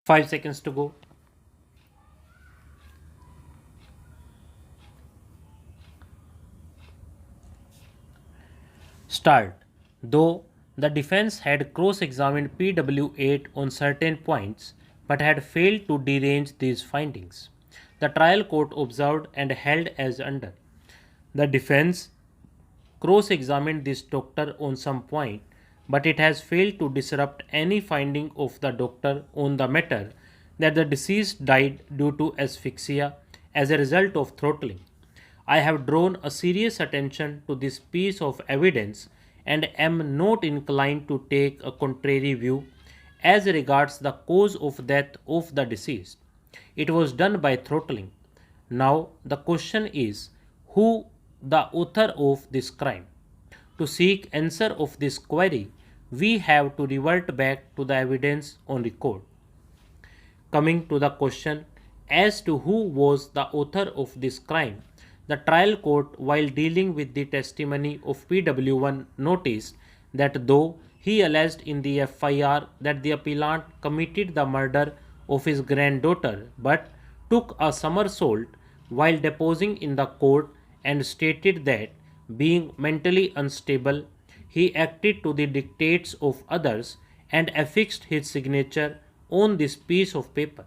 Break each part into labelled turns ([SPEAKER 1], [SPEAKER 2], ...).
[SPEAKER 1] 5 seconds to go. Start. Though the defense had cross examined PW8 on certain points but had failed to derange these findings, the trial court observed and held as under. The defense cross examined this doctor on some point, but it has failed to disrupt any finding of the doctor on the matter that the deceased died due to asphyxia as a result of throttling. I have drawn a serious attention to this piece of evidence and am not inclined to take a contrary view as regards the cause of death of the deceased. It was done by throttling. Now, the question is who the author of this crime? To seek answer of this query, we have to revert back to the evidence on record. Coming to the question as to who was the author of this crime, the trial court, while dealing with the testimony of PW1, noticed that though he alleged in the FIR that the appellant committed the murder of his granddaughter but took a somersault while deposing in the court and stated that, being mentally unstable, he acted to the dictates of others and affixed his signature on this piece of paper.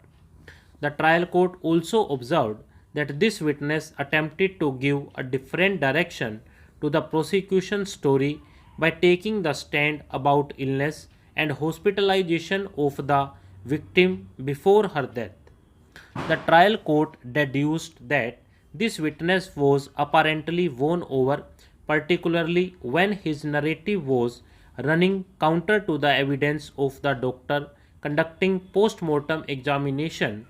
[SPEAKER 1] The trial court also observed that this witness attempted to give a different direction to the prosecution story by taking the stand about illness and hospitalization of the victim before her death. The trial court deduced that this witness was apparently won over, particularly when his narrative was running counter to the evidence of the doctor conducting post mortem examination,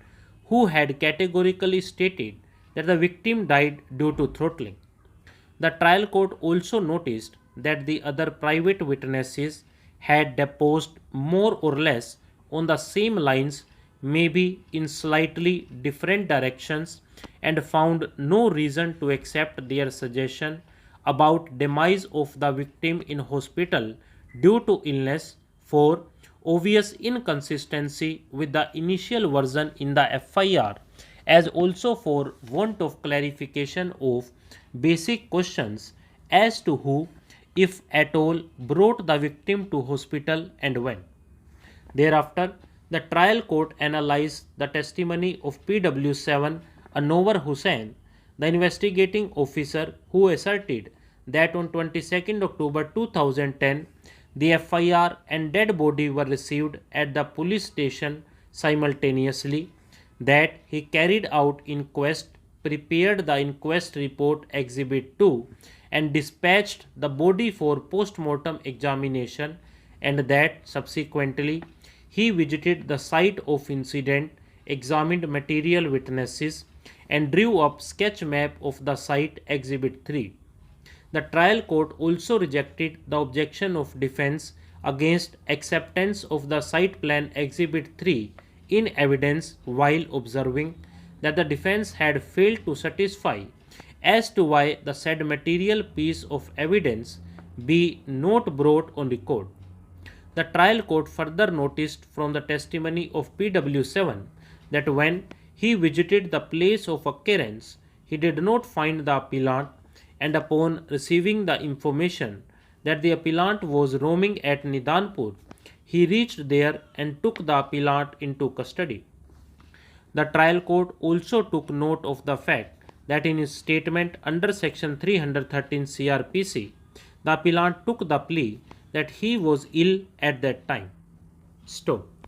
[SPEAKER 1] who had categorically stated that the victim died due to throttling. The trial court also noticed that the other private witnesses had deposed more or less on the same lines, maybe in slightly different directions, and found no reason to accept their suggestion about demise of the victim in hospital due to illness for obvious inconsistency with the initial version in the FIR, as also for want of clarification of basic questions as to who, if at all, brought the victim to hospital and when. Thereafter, the trial court analyzed the testimony of PW7 Anowar Hussain, the investigating officer who asserted that on 22nd October 2010 the FIR and dead body were received at the police station simultaneously, that he carried out inquest, prepared the inquest report Exhibit 2, and dispatched the body for post-mortem examination, and that subsequently he visited the site of incident, examined material witnesses, and drew up sketch map of the site Exhibit 3. The trial court also rejected the objection of defense against acceptance of the site plan Exhibit 3 in evidence, while observing that the defense had failed to satisfy as to why the said material piece of evidence be not brought on record. The trial court further noticed from the testimony of PW7 that when he visited the place of occurrence, he did not find the appellant, and upon receiving the information that the appellant was roaming at Nidanpur, he reached there and took the appellant into custody. The trial court also took note of the fact that in his statement under section 313 CRPC, the appellant took the plea that he was ill at that time. Stop.